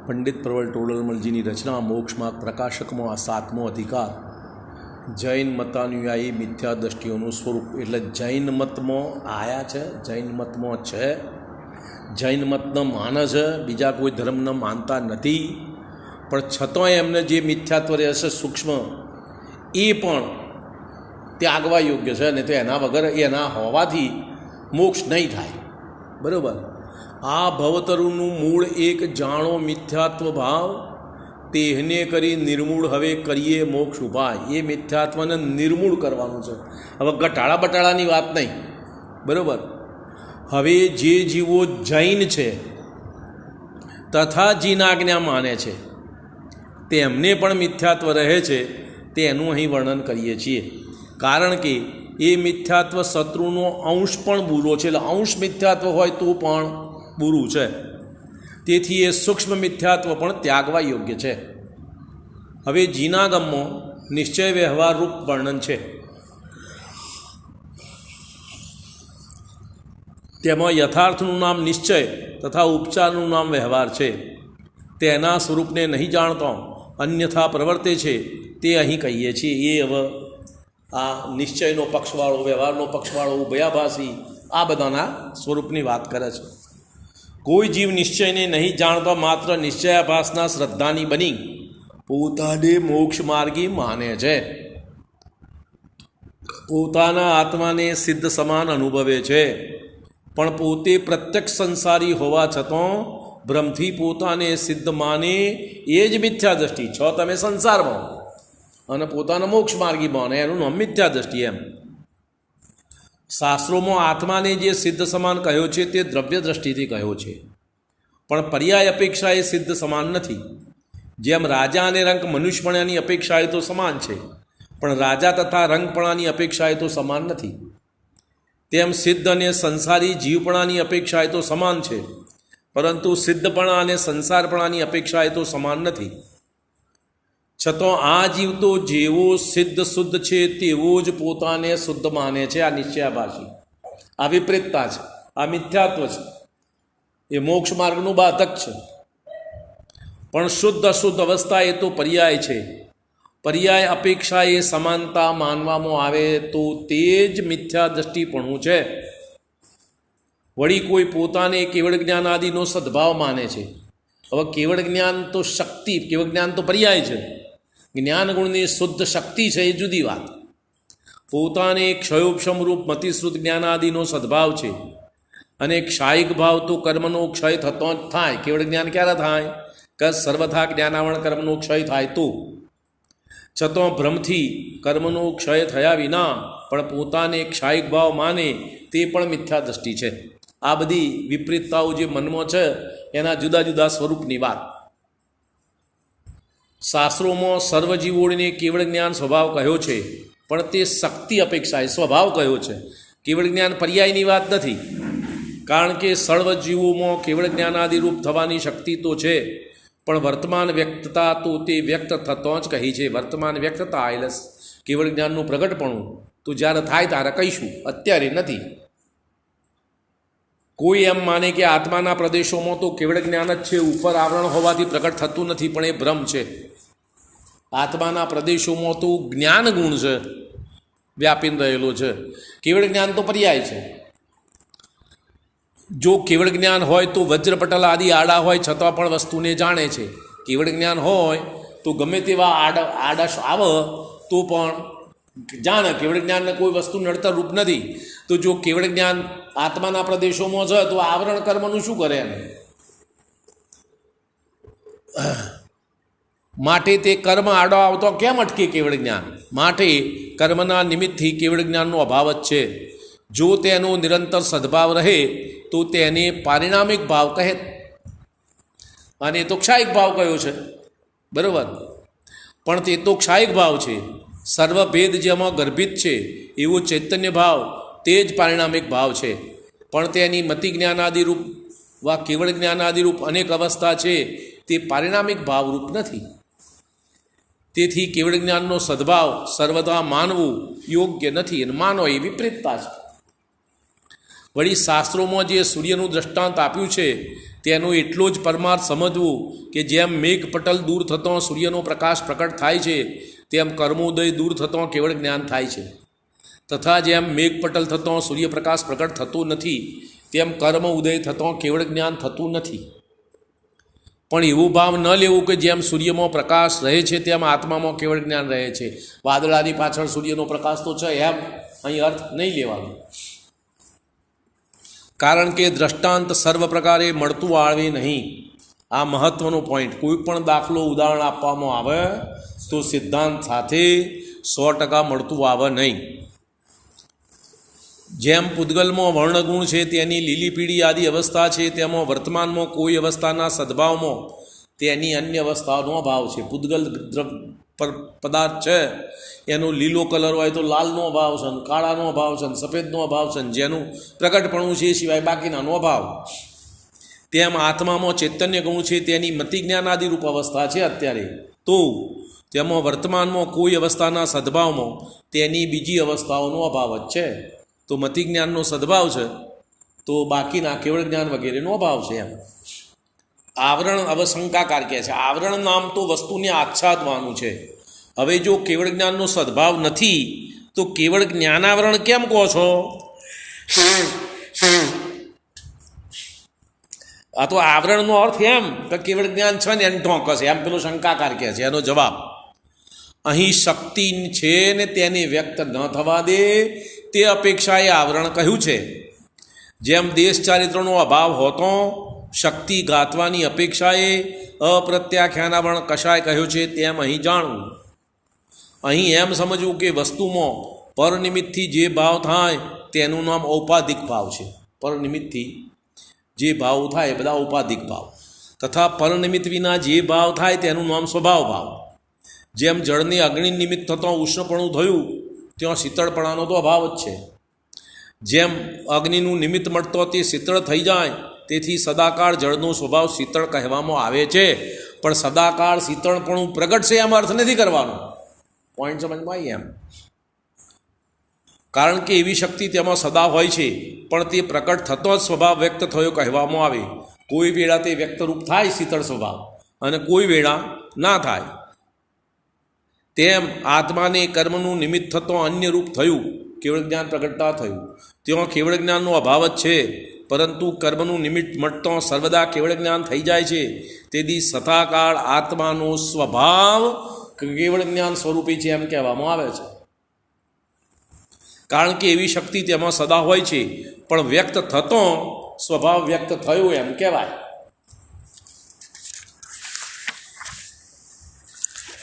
પંડિત પ્રવલ ટોડરમલજીની રચના મોક્ષમાર્ગ પ્રકાશકમાં આ 7મો અધિકાર જૈન મતાનુયાયી મિથ્યા દ્રષ્ટિઓનું સ્વરૂપ. એટલે જૈન મતમાં આયા છે, જૈન મતમાં છે, જૈન મતને માને છે, બીજા કોઈ ધર્મને માનતા નથી, પણ છતાંય એમને જે મિથ્યાત્વ રહેશે સૂક્ષ્મ એ પણ ત્યાગવા યોગ્ય છે, ને તો એના વગર એના હોવાથી મોક્ષ નહીં થાય. બરાબર. આ ભવતરુનું મૂળ એક જાણો મિથ્યાત્વ ભાવ, તેહને કરી નિર્મૂળ હવે કરીએ મોક્ષ ઉપાય. એ મિથ્યાત્વને નિર્મૂળ કરવાનું છે. હવે ગટાળા બટાળાની વાત નહીં. બરાબર. હવે જે જીવો જૈન છે તથા જીનાજ્ઞા માને છે તેમને પણ મિથ્યાત્વ રહે છે, તેનું અહીં વર્ણન કરીએ છીએ. કારણ કે એ મિથ્યાત્વ શત્રુનો અંશ પણ બુરો છે. એટલે અંશ મિથ્યાત્વ હોય તો પણ બુરું છે. તેથી એ સૂક્ષ્મ મિથ્યાત્વ પણ ત્યાગવા યોગ્ય છે. હવે જીનાગમમાં નિશ્ચય વ્યવહાર રૂપ વર્ણન છે. તેમાં યથાર્થનું નામ નિશ્ચય તથા ઉપચારનું નામ વ્યવહાર છે. તેના સ્વરૂપને નહીં જાણતો અન્યથા પ્રવર્તે છે તે અહીં કહીએ છીએ. એ હવે આ નિશ્ચયનો પક્ષવાળો, વ્યવહારનો પક્ષવાળો, ઉભયાભાસી આ બધાના સ્વરૂપની વાત કરે છે. કોઈ જીવ નિશ્ચયને નહીં જાણતો માત્ર નિશ્ચયાભાસના શ્રદ્ધાની બની પોતાને મોક્ષ માર્ગી માને છે. પોતાના આત્માને સિદ્ધ સમાન અનુભવે છે, પણ પોતે પ્રત્યક્ષ સંસારી હોવા છતાં ભ્રમથી પોતાને સિદ્ધ માને એ જ મિથ્યા દ્રષ્ટિ. છો તમે સંસારમાં અને પોતાના મોક્ષ માર્ગી માને, એનું નામ મિથ્યા દ્રષ્ટિ. એમ શાસ્ત્રોમાં આત્માને જે સિદ્ધ સમાન કહ્યો છે તે દ્રવ્ય દ્રષ્ટિથી કહ્યો છે, પણ પર્યાય અપેક્ષા એ સિદ્ધ સમાન નથી. જેમ રાજા અને રંક મનુષ્યપણાની અપેક્ષાએ તો સમાન છે, પણ રાજા તથા રંગપણાની અપેક્ષાએ તો સમાન નથી. તેમ સિદ્ધ અને સંસારી જીવપણાની અપેક્ષાએ તો સમાન છે, પરંતુ સિદ્ધપણા અને સંસારપણાની અપેક્ષાએ તો સમાન નથી. છતાં આ જીવ તો જેવો સિદ્ધ શુદ્ધ છે તેવો જ પોતાને શુદ્ધ માને છે. આ નિશ્ચયાભાસી, આ વિપરીતતા છે, આ મિથ્યાત્વ છે. એ મોક્ષ માર્ગનું બાધક છે. પણ શુદ્ધ અશુદ્ધ અવસ્થા એ તો પર્યાય છે. પર્યાય અપેક્ષા એ સમાનતા માનવામાં આવે તો તે જ મિથ્યા દ્રષ્ટિપણું છે. વળી કોઈ પોતાને કેવળ જ્ઞાન આદિનો સદભાવ માને છે. હવે કેવળ જ્ઞાન તો શક્તિ, કેવળ જ્ઞાન તો પર્યાય છે. જ્ઞાન ગુણની શુદ્ધ શક્તિ છે એ જુદી વાત. પોતાને ક્ષયોપશમ રૂપ મતિશ્રુત જ્ઞાન આદિનો સદભાવ છે, અને ક્ષાયિક ભાવ તો કર્મનો ક્ષય થતો જ થાય. કેવળ જ્ઞાન ક્યારે થાય? કે સર્વથા જ્ઞાનાવરણ કર્મનો ક્ષય થાય તો. છતાં ભ્રમથી કર્મનો ક્ષય થયા વિના પણ પોતાને ક્ષાયિક ભાવ માને તે પણ મિથ્યા દ્રષ્ટિ છે. આ બધી વિપરીતતાઓ જે મનમાં છે એના જુદા જુદા સ્વરૂપની વાત. શાસ્ત્રોમાં સર્વજીવોને કેવળ જ્ઞાન સ્વભાવ કહ્યો છે, પણ તે શક્તિ અપેક્ષાએ સ્વભાવ કહ્યો છે. કેવળ જ્ઞાન પર્યાયની વાત નથી, કારણ કે સર્વજીવોમાં કેવળ જ્ઞાનાદિરૂપ થવાની શક્તિ તો છે, પણ વર્તમાન વ્યક્તતા તો તે વ્યક્ત થતો જ કહી છે. વર્તમાન વ્યક્તતા એટલે કેવળ જ્ઞાનનું પ્રગટપણું તો જ્યારે થાય ત્યારે કહીશું, અત્યારે નથી. કોઈ એમ માને કે આત્માના પ્રદેશોમાં તો કેવળ જ્ઞાન જ છે, ઉપર આવરણ હોવાથી પ્રગટ થતું નથી, પણ એ ભ્રમ છે. આત્માના પ્રદેશોમાં તો જ્ઞાન ગુણ છે, વ્યાપીને રહેલો છે. કેવળ જ્ઞાન તો પર્યાય છે. જો કેવળ જ્ઞાન હોય તો વજ્રપટલ આદિ આડા હોય છતાં પણ વસ્તુને જાણે છે. કેવળ જ્ઞાન હોય તો ગમે તેવા આડશ આવે તો પણ જાણે. કેવળ જ્ઞાનને કોઈ વસ્તુ નડતર રૂપ નથી. તો જો કેવળ જ્ઞાન આત્માના પ્રદેશોમાં છે તો આવરણ કર્મનું શું કરે એને? માટે તે કર્મ આડો આવતો કેમ અટકે કેવળ જ્ઞાન? માટે કર્મના નિમિત્તથી કેવળ જ્ઞાનનો અભાવ જ છે. જો તેનો નિરંતર સદભાવ રહે તો તેને પારિણામિક ભાવ કહે, અને તો ક્ષાયિક ભાવ કયો છે. બરાબર. પણ તે તો ક્ષાયિક ભાવ છે. સર્વભેદ જેમાં ગર્ભિત છે એવો ચૈતન્ય ભાવ તે જ પારિણામિક ભાવ છે. પણ તેની મતિ જ્ઞાનાદિરૂપ વા કેવળ જ્ઞાનાદિરૂપ અનેક અવસ્થા છે તે પારિણામિક ભાવરૂપ નથી. તેથી કેવળ જ્ઞાનનો સદભાવ સર્વદા માનવું યોગ્ય નથી, અને માનો એ વિપરીતતા છે. વળી શાસ્ત્રોમાં જે સૂર્યનું દ્રષ્ટાંત આપ્યું છે તેનો એટલો જ પરમાર્થ સમજવું કે જેમ મેઘ પટલ દૂર થતો સૂર્યનો પ્રકાશ પ્રકટ થાય છે તેમ કર્મોદય દૂર થતો કેવળ જ્ઞાન થાય છે, તથા જેમ મેઘ પટલ થતો સૂર્યપ્રકાશ પ્રકટ થતો નથી તેમ કર્મ ઉદય થતો કેવળ જ્ઞાન થતું નથી. પણ એવું ભાવ ન લેવું કે જેમ સૂર્યમાં પ્રકાશ રહે છે તેમ આત્મામાં કેવળ જ્ઞાન રહે છે. વાદળાની પાછળ સૂર્યનો પ્રકાશ તો છે એમ અહીં અર્થ નહીં લેવાનો, કારણ કે દ્રષ્ટાંત સર્વ પ્રકારે મળતું આવે નહીં. આ મહત્ત્વનો પોઈન્ટ. કોઈ પણ દાખલો ઉદાહરણ આપવામાં આવે તો સિદ્ધાંત સાથે 100% મળતું આવે નહીં. જેમ પૂતગલમાં વર્ણગુણ છે તેની લીલી પીળી આદિ અવસ્થા છે, તેમાં વર્તમાનમાં કોઈ અવસ્થાના સદભાવમાં તેની અન્ય અવસ્થાનો અભાવ છે. પૂતગલ પદાર્થ છે એનો લીલો કલર હોય તો લાલનો અભાવ છે, કાળાનો અભાવ છે, સફેદનો અભાવ છે, જેનું પ્રગટપણું છે એ સિવાય બાકીનાનો અભાવ. તેમ આત્મામાં ચૈતન્ય ગુણ છે તેની મતિ જ્ઞાનાદિરૂપ અવસ્થા છે અત્યારે, તો તેમાં વર્તમાનમાં કોઈ અવસ્થાના સદભાવમાં તેની બીજી અવસ્થાઓનો અભાવ જ છે. તો મતિ જ્ઞાનનો સદભાવ છે તો બાકીના કેવળ જ્ઞાન વગેરેનો અભાવ છે. એમ આવરણ અવશંકાકાર કહે છે. આવરણ નામ તો વસ્તુને આચ્છાદવાનું છે. હવે જો કેવળ જ્ઞાનનો સદભાવ નથી તો કેવળ જ્ઞાનાવરણ કેમ કહો છો? આ તો આવરણનો અર્થ એમ કે કેવળ જ્ઞાન છે ને એને ઢોંક છે એમ પેલો શંકાકાર કહે છે. એનો જવાબ, અહીં શક્તિ છે ને તેને વ્યક્ત ન થવા દે તે અપેક્ષાએ આવરણ કહ્યું છે. જેમ દેશ ચારિત્રનો અભાવ હોતો શક્તિ ગાતવાની અપેક્ષાએ અપ્રત્યાખ્યાનાવરણ કશાય કહ્યું છે તેમ અહીં જાણવું. અહીં એમ સમજવું કે વસ્તુમાં પરનિમિત્તથી જે ભાવ થાય તેનું નામ ઔપાધિક ભાવ છે. પરનિમિત્તથી જે ભાવ થાય એ બધા ઔપાધિક ભાવ, તથા પરનિમિત્ત વિના જે ભાવ થાય તેનું નામ સ્વભાવ ભાવ. જેમ જળને અગ્નિ નિમિત્ત થતાં ઉષ્ણપણું થયું ત્યાં શીતળપણાનો તો અભાવ જ છે. જેમ અગ્નિનું નિમિત્ત મળતો તે શીતળ થઈ જાય તેથી સદાકાળ જળનો સ્વભાવ શીતળ કહેવામાં આવે છે. પણ સદાકાળ શીતળપણું પ્રગટ છે એમ અર્થ નથી કરવાનો. પોઈન્ટ સમજમાં આવી એમ? કારણ કે એવી શક્તિ તેમાં સદા હોય છે પણ તે પ્રકટ થતો જ સ્વભાવ વ્યક્ત થયો કહેવામાં આવે. કોઈ વેળા તે વ્યક્તરૂપ થાય શીતળ સ્વભાવ અને કોઈ વેળા ના થાય. તેમ આત્માને કર્મનું નિમિત્ત થતો અન્ય રૂપ થયું કેવળ જ્ઞાન પ્રગટતા થયું. ત્યાં કેવળ જ્ઞાનનો અભાવ જ છે, પરંતુ કર્મનું નિમિત્ત મળતો સર્વદા કેવળ જ્ઞાન થઈ જાય છે. તેથી સદાકાળ આત્માનો સ્વભાવ કેવળ જ્ઞાન સ્વરૂપી છે એમ કહેવામાં આવે છે. કારણ કે એવી શક્તિ તેમાં સદા હોય છે પણ વ્યક્ત થતો સ્વભાવ વ્યક્ત થયો એમ કહેવાય.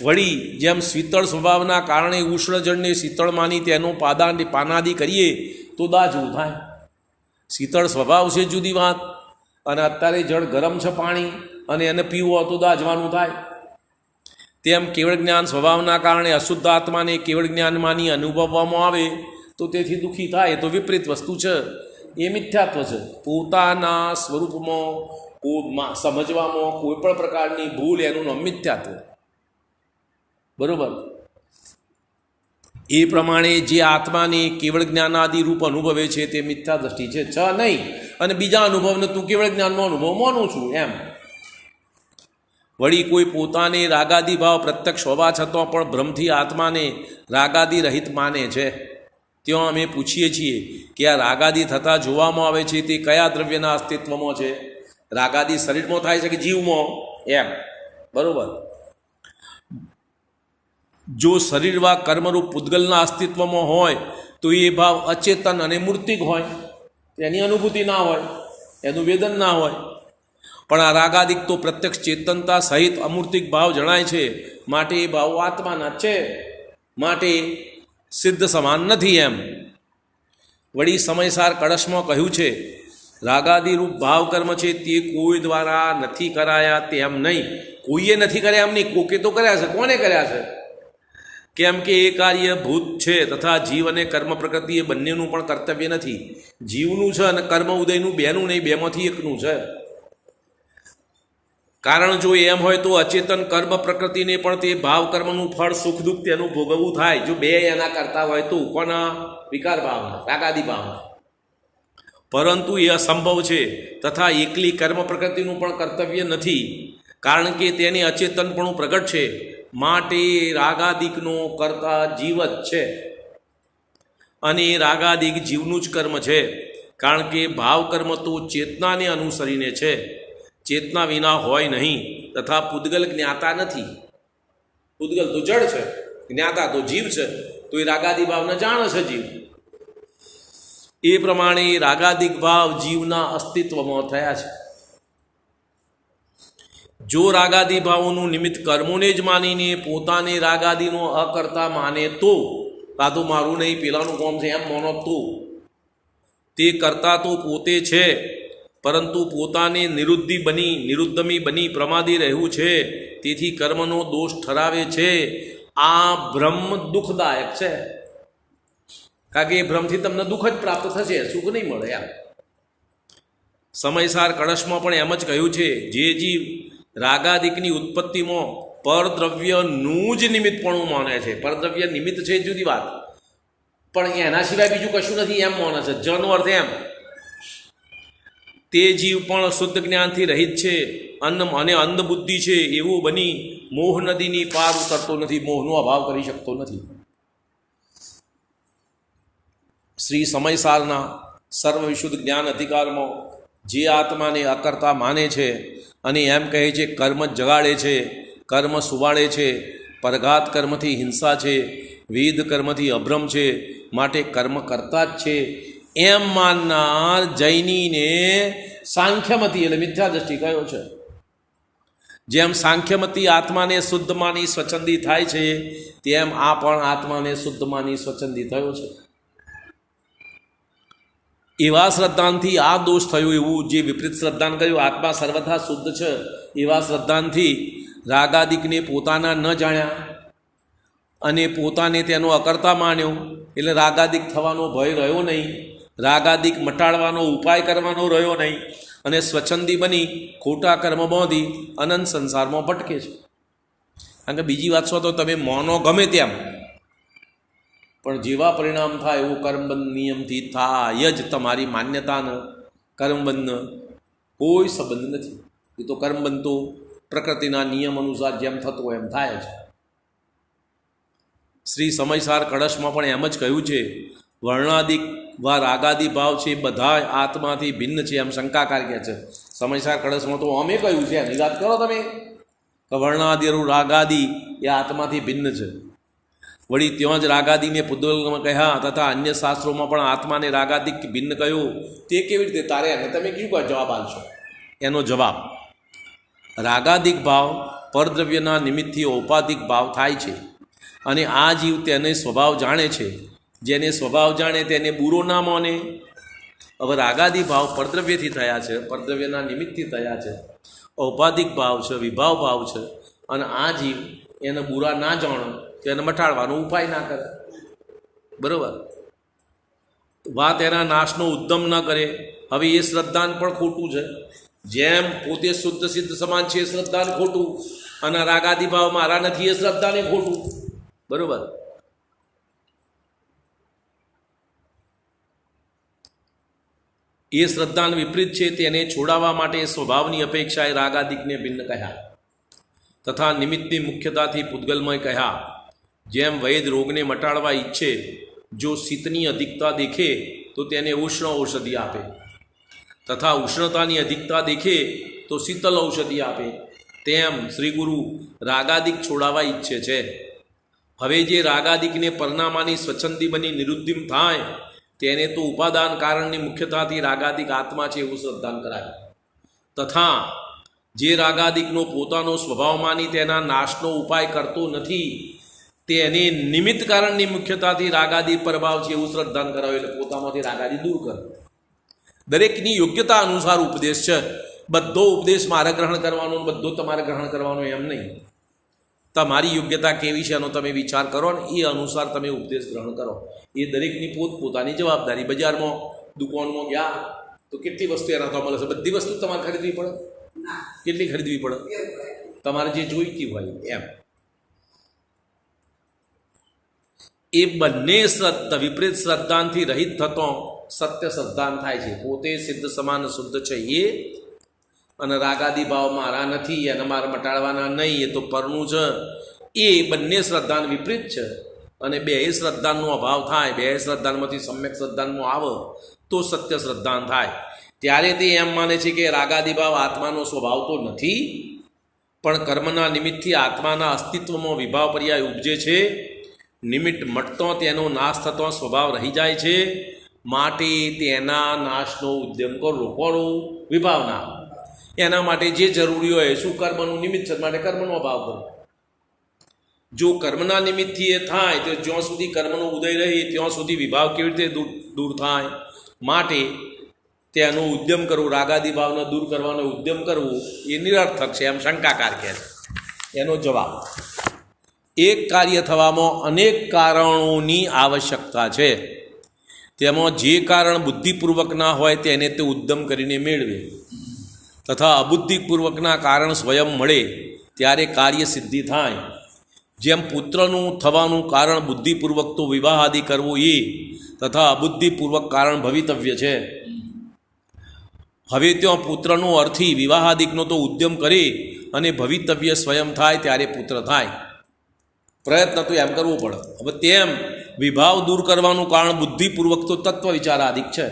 વળી જેમ શીતળ સ્વભાવના કારણે ઉષ્ણ જળને શીતળ માની તેનો પાનાદિ કરીએ તો દાજવું થાય. શીતળ સ્વભાવ છે જુદી વાત, અને અત્યારે જળ ગરમ છે પાણી અને એને પીવો તો દાજવાનું થાય. તેમ કેવળ જ્ઞાન સ્વભાવના કારણે અશુદ્ધ આત્માને કેવળ જ્ઞાન માની અનુભવવામાં આવે તો તેથી દુઃખી થાય. એ તો વિપરીત વસ્તુ છે, એ મિથ્યાત્વ છે. પોતાના સ્વરૂપમાં સમજવામાં કોઈ પણ પ્રકારની ભૂલ એનું નામ મિથ્યાત્વ. બરોબર? એ પ્રમાણે જે આત્માને કેવળ જ્ઞાનાદિ રૂપ અનુભવે છે તે મિથ્યા દ્રષ્ટિ છે નહીં, અને બીજા અનુભવને તું કેવળ જ્ઞાનનો અનુભવ માનું છું એમ. વળી કોઈ પોતાને રાગાદિ ભાવ પ્રત્યક્ષ હોવા છતાં પણ ભ્રમથી આત્માને રાગાદિ રહિત માને છે. ત્યાં અમે પૂછીએ છીએ કે આ રાગાદિ થતાં જોવામાં આવે છે તે કયા દ્રવ્યના અસ્તિત્વમાં છે? રાગાદિ શરીરમાં થાય છે કે જીવમાં? એમ. બરાબર? જો શરીરવા કર્મરૂપ પૂતગલના અસ્તિત્વમાં હોય તો એ ભાવ અચેતન અને મૂર્તિક હોય, એની અનુભૂતિ ના હોય, એનું વેદન ના હોય. પણ આ રાગાદિક તો પ્રત્યક્ષ ચેતનતા સહિત અમૂર્તિક ભાવ જણાય છે, માટે એ ભાવ આત્માના છે, માટે સિદ્ધ સમાન નથી એમ. વળી સમયસાર કળશમાં કહ્યું છે રાગાદિરૂપ ભાવ કર્મ છે તે કોઈ દ્વારા નથી કરાયા તેમ નહીં. કોઈએ નથી કર્યા એમ નહીં, કોકે તો કર્યા છે. કોને કર્યા છે? કેમ કે એ કાર્ય ભૂત છે, તથા જીવ અને કર્મ પ્રકૃતિ એ બંનેનું પણ કર્તવ્ય નથી. જીવનું છે અને કર્મ ઉદયનું બેનું નહીં, બેમાંથી એકનું છે. કારણ જો એમ હોય તો અચેતન કર્મ પ્રકૃતિને પણ તે ભાવ કર્મનું ફળ સુખ દુઃખ તેનું ભોગવવું થાય. જો બે એના કરતા હોય તો કોના? વિકાર ભાવના, રાગાદિ ભાવના. પરંતુ એ અસંભવ છે તથા એકલી કર્મ પ્રકૃતિનું પણ કર્તવ્ય નથી, કારણ કે તેને અચેતનપણું પ્રગટ છે. માટે રાગાદિકનો કરતા જીવ જ છે અને એ રાગાદિક જીવનું જ કર્મ છે, કારણ કે ભાવ કર્મ તો ચેતનાને અનુસરીને છે, ચેતના વિના હોય નહીં. તથા પૂદગલ જ્ઞાતા નથી. પૂદગલ તો જડ છે, જ્ઞાતા તો જીવ છે, તો એ રાગાદિ ભાવને જાણે છે જીવ. એ પ્રમાણે રાગાદિક ભાવ જીવના અસ્તિત્વમાં થયા છે. જો રાગાદિ ભાવોનું નિમિત્ત કર્મોને જ માનીને પોતાને રાગાદિનો અકર્તા માને તો, આ તો મારું નહીં પેલાનું કોમ છે એમ માનો તો, તે કરતા તો પોતે છે, પરંતુ પોતાને નિરુદ્ધમી બની પ્રમાદી રહેવું છે, તેથી કર્મનો દોષ ઠરાવે છે. આ ભ્રમ દુઃખદાયક છે, કારણ કે એ ભ્રમથી તમને દુઃખ જ પ્રાપ્ત થશે, સુખ નહીં મળે. એમ સમયસાર કળશમાં પણ એમ જ કહ્યું છે, જે જીવ રાગાદિકની ઉત્પત્તિમાં પરદ્રવ્યનું જ નિમિત્તપણું માને છે, પરદ્રવ્ય નિમિત્ત છે જુદી વાત, પણ એના સિવાય બીજું કશું નથી એમ માને છે, જનો અર્થ એમ. તે જીવ પણ શુદ્ધ જ્ઞાનથી રહિત છે અને અંધ બુદ્ધિ છે એવું બની મોહ નદીની પાર ઉતરતો નથી, મોહનો અભાવ કરી શકતો નથી. શ્રી સમયસારના સર્વવિશુદ્ધ જ્ઞાન અધિકારમાં જે આત્માને અકર્તા માને છે અને એમ કહે છે કર્મ જગાડે છે, કર્મ સુવાડે છે, પરઘાત કર્મથી હિંસા છે, વેદ કર્મથી અભ્રમ છે, માટે કર્મ કરતા જ છે, એમ માનનાર જૈનીને સાંખ્યમતી એટલે મિથ્યા દ્રષ્ટિ કયો છે. જેમ સાંખ્યમતી આત્માને શુદ્ધ માની સ્વચ્છંદી થાય છે, તેમ આ પણ આત્માને શુદ્ધ માની સ્વચ્છંદી થયો છે. એવા શ્રદ્ધાનથી આ દોષ થયો, એવું જે વિપરીત શ્રદ્ધાન કહ્યું આત્મા સર્વથા શુદ્ધ છે, એવા શ્રદ્ધાનથી રાગાદિકને પોતાના ન જાણ્યા અને પોતાને તેનો અકર્તા માન્યો, એટલે રાગાદિક થવાનો ભય રહ્યો નહીં, રાગાદિક મટાડવાનો ઉપાય કરવાનો રહ્યો નહીં, અને સ્વચ્છંદી બની ખોટા કર્મ બાંધી અનંત સંસારમાં ભટકે છે. કારણ કે બીજી વાત છો તો તમે મોનો ગમે તેમ, પણ જેવા પરિણામ થાય એવું કર્મબંધ નિયમથી થાય જ. તમારી માન્યતાનો કર્મબંધનો કોઈ સંબંધ નથી. એ તો કર્મબંધ તો પ્રકૃતિના નિયમ અનુસાર જેમ થતો હોય એમ થાય જ. શ્રી સમયસાર કળશમાં પણ એમ જ કહ્યું છે, વર્ણાદિક વા રાગાદિ ભાવ છે બધા આત્માથી ભિન્ન છે, એમ શંકાકાર કહે છે. સમયસાર કળશમાં તો અમે કહ્યું છે, એની વાત કરો તમે, કે વર્ણાદિ રાગાદિ એ આત્માથી ભિન્ન છે. વળી ત્યાં જ રાગાદિને પૂદગલમાં કહ્યા તથા અન્ય શાસ્ત્રોમાં પણ આત્માને રાગાદિક ભિન્ન કહ્યું, તે કેવી રીતે તારે અને તમે કેવું જવાબ આપશો? એનો જવાબ, રાગાદિક ભાવ પરદ્રવ્યના નિમિત્તથી ઔપાધિક ભાવ થાય છે અને આ જીવ તેને સ્વભાવ જાણે છે. જેને સ્વભાવ જાણે તેને બુરો ના માને. હવે રાગાદિ ભાવ પરદ્રવ્યથી થયા છે, પરદ્રવ્યના નિમિત્તથી થયા છે, ઔપાધિક ભાવ છે, વિભાવ ભાવ છે, અને આ જીવ એને બુરા ના જાણે, તેને મટાડવાનો ઉપાય ના કરે. બરાબર, વાત એના નાશનો ઉદ્યમ ન કરે. હવે એ શ્રદ્ધાન પણ ખોટું છે. જેમ પોતે શુદ્ધ સિદ્ધ સમાન છે એ શ્રદ્ધાન ખોટું, અને રાગાદિ ભાવ મારા નથી એ શ્રદ્ધાને ખોટું. બરાબર, એ શ્રદ્ધાન વિપરીત છે, તેને છોડાવવા માટે સ્વભાવની અપેક્ષાએ રાગાદિકને ભિન્ન કહ્યા તથા નિમિત્તની મુખ્યતાથી પૂદગલમય કહ્યા. જેમ વૈદ રોગને મટાડવા ઈચ્છે, જો શીતની અધિકતા દેખે તો તેને ઉષ્ણ ઔષધિ આપે, તથા ઉષ્ણતાની અધિકતા દેખે તો શીતલ ઔષધિ આપે, તેમ શ્રી ગુરુ રાગાદિક છોડાવવા ઈચ્છે છે. હવે જે રાગાદિકને પરનામાની સ્વચ્છંદી બની નિરુદ્ધિમ થાય, તેને તો ઉપાદાન કારણની મુખ્યતાથી રાગાદિક આત્મા છે એવું શ્રદ્ધાન કરાય. તથા જે રાગાદિકનો પોતાનો સ્વભાવ માની તેના નાશનો ઉપાય કરતો નથી, તેને નિમિત્ત કારણની મુખ્યતાથી રાગાદિ પ્રભાવ છે એવું શ્રદ્ધાન કરાવે, એટલે પોતામાંથી રાગાદિ દૂર કરે. દરેકની યોગ્યતા અનુસાર ઉપદેશ છે. બધો ઉપદેશ મારે ગ્રહણ કરવાનો, બધો તમારે ગ્રહણ કરવાનો એમ નહીં. તમારી યોગ્યતા કેવી છે એનો તમે વિચાર કરો ને એ અનુસાર તમે ઉપદેશ ગ્રહણ કરો. એ દરેકની પોતપોતાની જવાબદારી. બજારમાં દુકાનમાં ગયા તો કેટલી વસ્તુ એના તો મળે છે, બધી વસ્તુ તમારે ખરીદવી પડે? કેટલી ખરીદવી પડે? તમારે જે જોઈતી હોય એમ. એ બંને વિપરીત શ્રદ્ધાનથી રહિત થતો સત્ય શ્રદ્ધાન થાય છે, પોતે સિદ્ધ સમાન શુદ્ધ છે એ, અને રાગાદી ભાવ મારા નથી અને મારે મટાડવાના નહીં, એ તો પરનું છે, એ બંને શ્રદ્ધાન વિપરીત છે. અને બે શ્રદ્ધાનનો અભાવ થાય, બે શ્રદ્ધાનમાંથી સમ્યક શ્રદ્ધાનમાં આવે તો સત્ય શ્રદ્ધાન થાય. ત્યારે તે એમ માને છે કે રાગાદી ભાવ આત્માનો સ્વભાવ તો નથી, પણ કર્મના નિમિત્તથી આત્માના અસ્તિત્વમાં વિભાવ પર્યાય ઉપજે છે. નિમિત્ત મટતો તેનો નાશ થતો સ્વભાવ રહી જાય છે, માટે તેના નાશનો ઉદ્યમ કરો. કોનો? વિભાવના. એના માટે જે જરૂરી હોય શું? કર્મનું નિમિત્ત છે, માટે કર્મનો અભાવ કરો. જો કર્મના નિમિત્તથી એ થાય તો જ્યાં સુધી કર્મનો ઉદય રહે ત્યાં સુધી વિભાવ કેવી રીતે દૂર થાય? માટે તેનો ઉદ્યમ કરવું, રાગાદી ભાવને દૂર કરવાનો ઉદ્યમ કરવું એ નિરર્થક છે, એમ શંકાકાર કહે છે. એનો જવાબ, એક કાર્ય થવામાં અનેક કારણોની આવશ્યકતા છે. તેમાં જે કારણ બુદ્ધિપૂર્વકના હોય તેને તે ઉદ્યમ કરીને મેળવે, તથા અબુદ્ધિપૂર્વકના કારણ સ્વયં મળે ત્યારે કાર્ય સિદ્ધિ થાય. જેમ પુત્રનું થવાનું કારણ બુદ્ધિપૂર્વક તો વિવાહ આદિ કરવો એ, તથા અબુદ્ધિપૂર્વક કારણ ભવિતવ્ય છે. હવે ત્યાં પુત્રનો અર્થી વિવાહાદિકનો તો ઉદ્યમ કરે અને ભવિતવ્ય સ્વયં થાય ત્યારે પુત્ર થાય. પ્રયત્ન તો એમ કરવો પડે. હવે તેમ વિભાવ દૂર કરવાનું કારણ બુદ્ધિપૂર્વક તો તત્વ વિચારાદિક છે,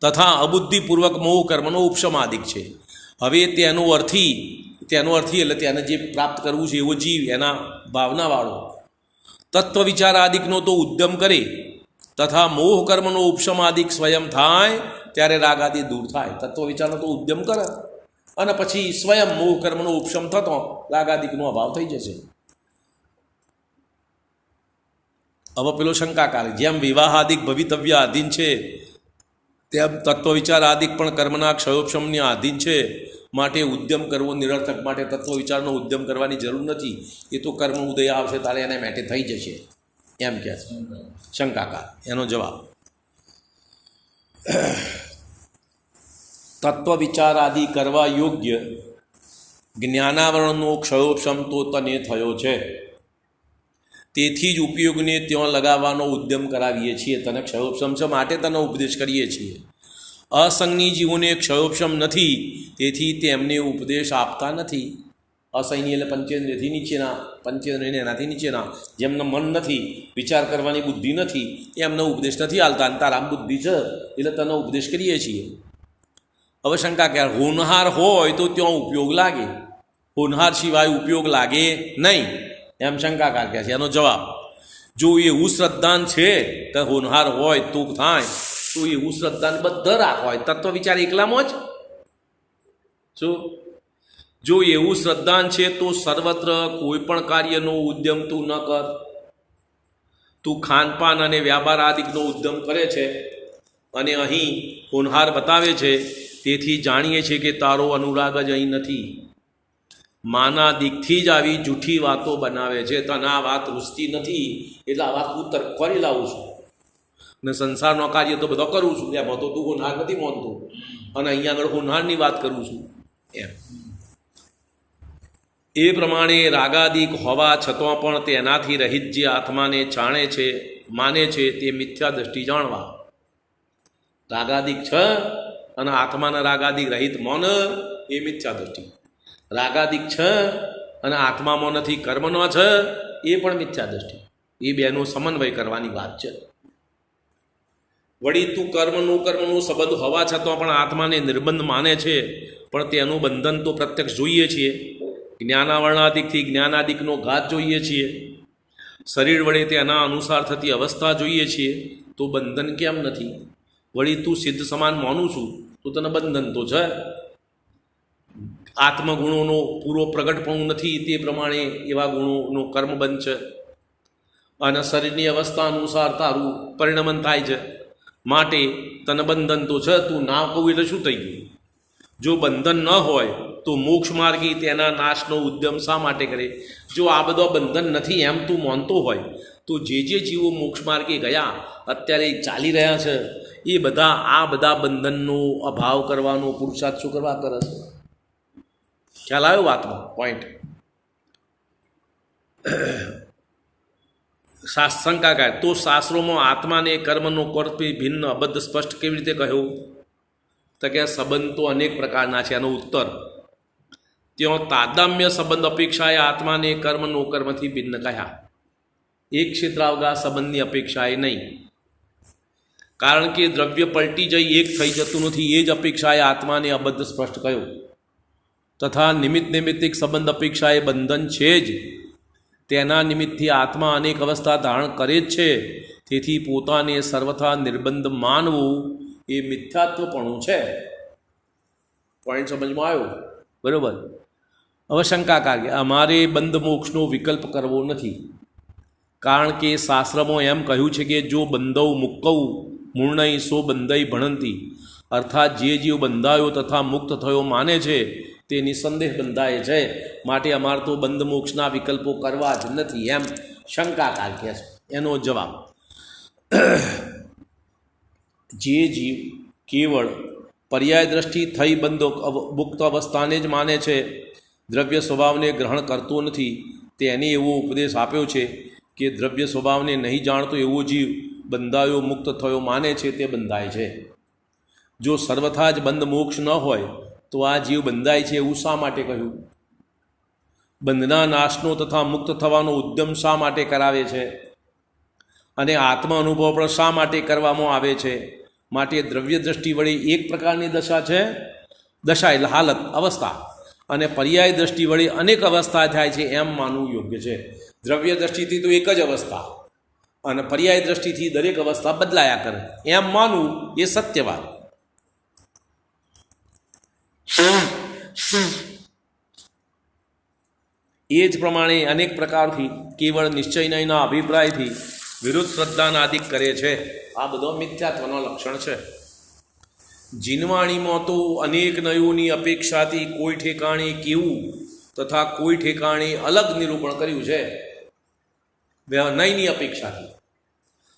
તથા અબુદ્ધિપૂર્વક મોહ કર્મનો ઉપશમાદિક છે. હવે તેનો અર્થી એટલે તેને જે પ્રાપ્ત કરવું છે એવો જીવ, એના ભાવનાવાળો તત્વ વિચારાદિકનો તો ઉદ્યમ કરે, તથા મોહ કર્મનો ઉપશમાદિક સ્વયં થાય ત્યારે રાગાદી દૂર થાય. તત્વ વિચારનો તો ઉદ્યમ કરે અને પછી સ્વયં મોહ કર્મનો ઉપશમ થતો રાગાદિકનો અભાવ થઈ જશે. હવે પેલો શંકાકાર, જેમ વિવાહાદિક ભવિતવ્ય આધીન છે તેમ તત્વ વિચાર આદિક પણ કર્મના ક્ષયોપશમની આધીન છે, માટે ઉદ્યમ કરવો નિરર્થક. માટે તત્વ વિચારનો ઉદ્યમ કરવાની જરૂર નથી, એ તો કર્મ ઉદય આવશે તારે એને માટે થઈ જશે, એમ કહે છે શંકાકાર. એનો જવાબ, તત્વ વિચાર આદિ કરવા યોગ્ય જ્ઞાનાવરણનો ક્ષયોપશમ તો તને થયો છે, તેથી જ ઉપયોગને ત્યાં લગાવવાનો ઉદ્યમ કરાવીએ છીએ. તને ક્ષયોપશમ છે માટે તને ઉપદેશ કરીએ છીએ. અસંગની જીવોને ક્ષયોપશમ નથી, તેથી તેમને ઉપદેશ આપતા નથી. અસંગની એટલે પંચેન્દ્રિયથી નીચેના, પંચેન્દ્રિયને એનાથી નીચેના, જેમને મન નથી, વિચાર કરવાની બુદ્ધિ નથી, એમને ઉપદેશ નથી હાલતા. અને તારામ બુદ્ધિ છે એટલે તને ઉપદેશ કરીએ છીએ. હવે શંકા કે હોનહાર હોય તો ત્યાં ઉપયોગ લાગે, હોનહાર સિવાય ઉપયોગ લાગે નહીં, એમ શંકાકાર કહે છે. એનો જવાબ, જો એવું શ્રદ્ધાન છે કે હોનહાર હોય તો થાય, તો એવું શ્રદ્ધાન બધા રાખવા હોય. તત્વ વિચાર એકલામાં જ શું? જો એવું શ્રદ્ધાન છે તો સર્વત્ર કોઈ પણ કાર્યનો ઉદ્યમ તું ન કર. તું ખાનપાન અને વ્યાપાર આદિકનો ઉદ્યમ કરે છે અને અહીં હોનહાર બતાવે છે, તેથી જાણીએ છીએ કે તારો અનુરાગ જ અહીં નથી. માના દીકથી જ આવી જૂઠી વાતો બનાવે છે. તને આ વાત રૂચતી નથી એટલે આ વાત હું તર્ક કરી લાવું છું, ને સંસારનો કાર્ય તો બધો કરું છું, એમાં તો તું હોનહાર નથી માનતો, અને અહીંયા આગળ હોનહારની વાત કરું છું એમ. એ પ્રમાણે રાગાદિક હોવા છતાં પણ તેનાથી રહિત જે આત્માને જાણે છે, માને છે, તે મિથ્યા દ્રષ્ટિ જાણવા. રાગાદિક છે અને આત્માના રાગાદિક રહિત મૌન, એ મિથ્યા દ્રષ્ટિ. રાગાદિક છે અને આત્મામાં નથી, કર્મનો છે, એ પણ મિથ્યા દ્રષ્ટિ. એ બેનો સમન્વય કરવાની વાત છે. વળી તું કર્મનો સંબંધ હોવા છતાં પણ આત્માને નિર્બંધ માને છે, પણ તેનું બંધન તો પ્રત્યક્ષ જોઈએ છીએ. જ્ઞાનાવરણાદિકથી જ્ઞાનાદિકનો ઘાત જોઈએ છીએ, શરીર વડે તેના અનુસાર થતી અવસ્થા જોઈએ છીએ, તો બંધન કેમ નથી? વળી તું સિદ્ધ સમાન માનું છું તો તને બંધન તો છે. આત્મગુણોનો પૂરો પ્રગટપણું નથી, તે પ્રમાણે એવા ગુણોનો કર્મબંધ છે, અને શરીરની અવસ્થા અનુસાર તારું પરિણમન થાય છે, માટે તને બંધન તો છે. તું ના કહું એટલે શું થઈ ગયું? જો બંધન ન હોય તો મોક્ષ માર્ગી તેના નાશનો ઉદ્યમ શા માટે કરે? જો આ બધો બંધન નથી એમ તું માનતો હોય તો જે જીવો મોક્ષ માર્ગે ગયા, અત્યારે ચાલી રહ્યા છે, એ બધા બંધનનો અભાવ કરવાનો પુરુષાર્થ શું કરવા કરે છે? ખ્યાલ આવ્યો વાતમાં? પોઈન્ટ. શંકા કાઢ તો શાસ્ત્રોમાં આત્માને કર્મનો કર્પી ભિન્ન અબદ્ધ સ્પષ્ટ કેવી રીતે કહ્યું? તો કે સંબંધ તો અનેક પ્રકારના છે. એનો ઉત્તર ત્યાં તાદામ્ય સંબંધ અપેક્ષાએ આત્માને કર્મનો કર્મથી ભિન્ન કહ્યા. એક ક્ષેત્રાવગા સંબંધની અપેક્ષાએ નહીં, કારણ કે દ્રવ્ય પલટી જઈ એક થઈ જતું નથી. એ જ અપેક્ષાએ આત્માને અબદ્ધ સ્પષ્ટ કહ્યું. તથા નિમિત્ત નૈમિત્તિક સંબંધ અપેક્ષાએ બંધન છે જ. તેના નિમિત્તથી આત્મા અનેક અવસ્થા ધારણ કરે જ છે. તેથી પોતાને સર્વથા નિર્બંધ માનવું એ મિથ્યાત્વપણું છે. પોઈન્ટ સમજમાં આવ્યો? બરાબર. હવે શંકા કાઢે અમારે બંધ મોક્ષનો વિકલ્પ કરવો નથી, કારણ કે શાસ્ત્રમાં એમ કહ્યું છે કે જો બંધવ મુક્કવ મૂર્ણય સો બંધઈ ભણંતી, અર્થાત જે જીવ બંધાયો તથા મુક્ત થયો માને છે તે નિસંદેહ બંધાય છે. માટે અમારે તો બંધ મોક્ષના વિકલ્પો કરવા જ નથી, એમ શંકાકાર કહે છે. એનો જવાબ, જે જીવ કેવળ પર્યાય દ્રષ્ટિ થઈ બંધ મુક્ત અવસ્થાને જ માને છે, દ્રવ્ય સ્વભાવને ગ્રહણ કરતો નથી, તેને એવો ઉપદેશ આપ્યો છે કે દ્રવ્ય સ્વભાવને નહીં જાણતો એવો જીવ બંધાયો મુક્ત થયો માને છે તે બંધાય છે. જો સર્વથા જ બંધ મોક્ષ ન હોય તો આ જીવ બંધાય છે એવું શા માટે કહ્યું? બંધના નાશનો તથા મુક્ત થવાનો ઉદ્યમ શા માટે કરાવે છે? અને આત્મા અનુભવ પણ શા માટે કરવામાં આવે છે? માટે દ્રવ્ય દ્રષ્ટિ વડે એક પ્રકારની દશા છે, દશા એટલે હાલત, અવસ્થા, અને પર્યાય દ્રષ્ટિ વડે અનેક અવસ્થા થાય છે એમ માનવું યોગ્ય છે. દ્રવ્ય દ્રષ્ટિથી તો એક જ અવસ્થા, અને પર્યાય દ્રષ્ટિથી દરેક અવસ્થા બદલાયા કરે એમ માનવું એ સત્યવાદ. એ જ પ્રમાણે અનેક પ્રકારથી કેવળ નિશ્ચયના અભિપ્રાયથી વિરુદ્ધ શ્રદ્ધાનાદિક કરે છે. આ બધો મિથ્યાત્વનો લક્ષણ છે. જીનવાણીમાં તો અનેક નયોની અપેક્ષાથી કોઈ ઠેકાણે કેવું તથા કોઈ ઠેકાણે અલગ નિરૂપણ કર્યું છે, નયની અપેક્ષાથી.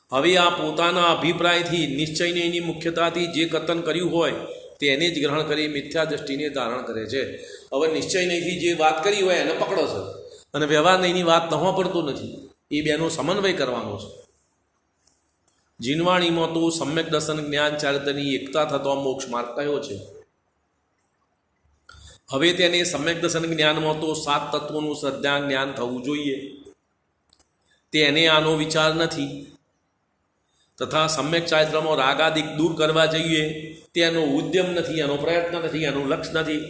હવે આ પોતાના અભિપ્રાયથી નિશ્ચયની મુખ્યતાથી જે કથન કર્યું હોય તેને જ ગ્રહણ કરી મિથ્યા દ્રષ્ટિને ધારણ કરે છે. હવે નિશ્ચય નહીંથી જે વાત કરી હોય એને પકડો છે, અને વ્યવહાર નહીંની વાત નહોવા પડતો નથી. એ બેનો સમન્વય કરવાનો છે. જીનવાણીમાં તો સમ્યક દર્શન જ્ઞાન ચારિત્રની એકતા થતો મોક્ષ માર્ગ કયો છે. હવે તેને સમ્યક દર્શન જ્ઞાનમાં તો 7 તત્વોનું શ્રદ્ધા જ્ઞાન થવું જોઈએ. તેને આનો વિચાર નથી. તથા સમ્યક ચારિત્રમાં રાગાદિક દૂર કરવા જઈએ તેનો ઉદ્યમ નથી, એનો પ્રયત્ન નથી, એનું લક્ષ્ય નથી.